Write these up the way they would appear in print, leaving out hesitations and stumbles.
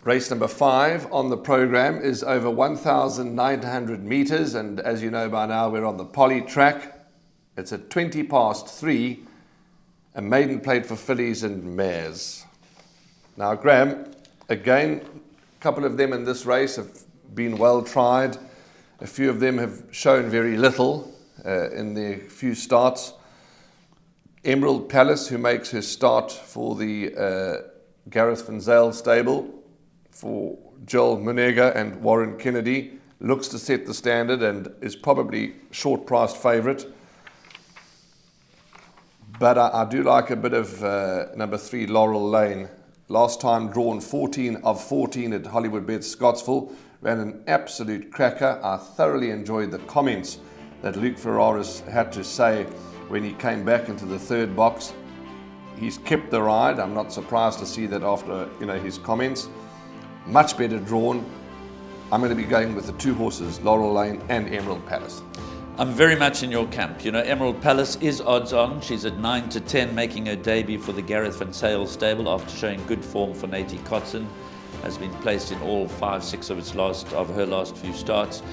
Race number 5 on the program is over 1,900 meters, and as you know by now, we're on the poly track. It's at 20 past 3, a maiden plate for fillies and mares. Now, Graham, again, a couple of them in this race have been well tried. A few of them have shown very little in their few starts. Emerald Palace, who makes her start for the Gareth Van Zyl stable for Joel Munega and Warren Kennedy, looks to set the standard and is probably short-priced favourite. But I do like a bit of number 3, Laurel Lane. Last time drawn 14 of 14 at Hollywood Bet Scottsville. Ran an absolute cracker. I thoroughly enjoyed the comments that Luke Ferraris had to say when he came back into the third box. He's kept the ride. I'm not surprised to see that after his comments. Much better drawn. I'm going to be going with the 2 horses, Laurel Lane and Emerald Palace. I'm very much in your camp. Emerald Palace is odds on. She's at 9 to 10, making her debut for the Gareth Van Zyl stable after showing good form for Nati Kotson. Has been placed in all 5-6 of her last few starts.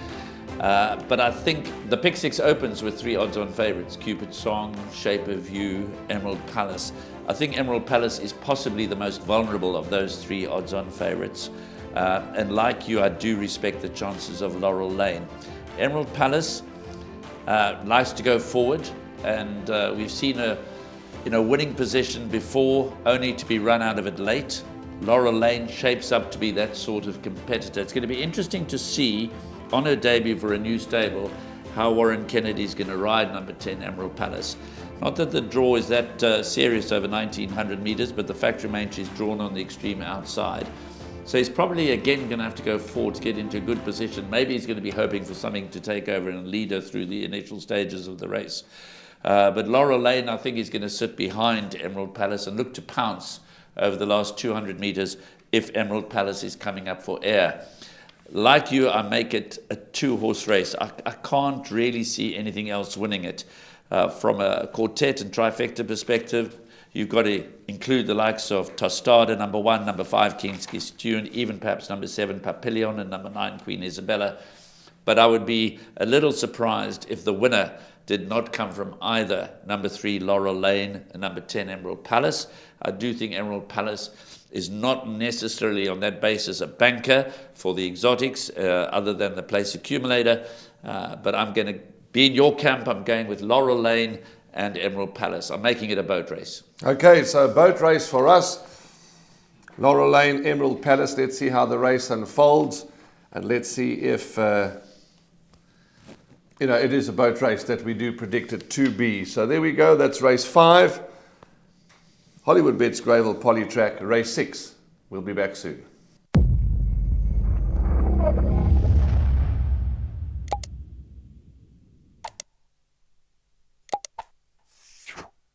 But I think the pick 6 opens with 3 odds-on favourites: Cupid Song, Shape of You, Emerald Palace. I think Emerald Palace is possibly the most vulnerable of those 3 odds-on favourites. And like you, I do respect the chances of Laurel Lane. Emerald Palace likes to go forward, and we've seen her in a winning position before, only to be run out of it late. Laurel Lane shapes up to be that sort of competitor. It's going to be interesting to see on her debut for a new stable how Warren Kennedy is going to ride number 10, Emerald Palace. Not that the draw is that serious over 1,900 meters, but the fact remains she's drawn on the extreme outside. So he's probably again going to have to go forward to get into a good position. Maybe he's going to be hoping for something to take over and lead her through the initial stages of the race. But Laurel Lane, I think, is going to sit behind Emerald Palace and look to pounce over the last 200 meters if Emerald Palace is coming up for air. Like you, I make it a 2-horse race. I can't really see anything else winning it. From a quartet and trifecta perspective, you've got to include the likes of Tostada, number 1, number 5, King's Kiss Tune, even perhaps number 7, Papillon, and number 9, Queen Isabella. But I would be a little surprised if the winner did not come from either number 3, Laurel Lane, and number 10, Emerald Palace. I do think Emerald Palace is not necessarily on that basis a banker for the exotics, other than the place accumulator. But I'm going to be in your camp. I'm going with Laurel Lane and Emerald Palace. I'm making it a boat race. Okay, so boat race for us. Laurel Lane, Emerald Palace. Let's see how the race unfolds. And let's see if... it is a boat race that we do predict it to be. So there we go. That's race 5. Hollywood Bets Gravel Poly Track, race 6. We'll be back soon.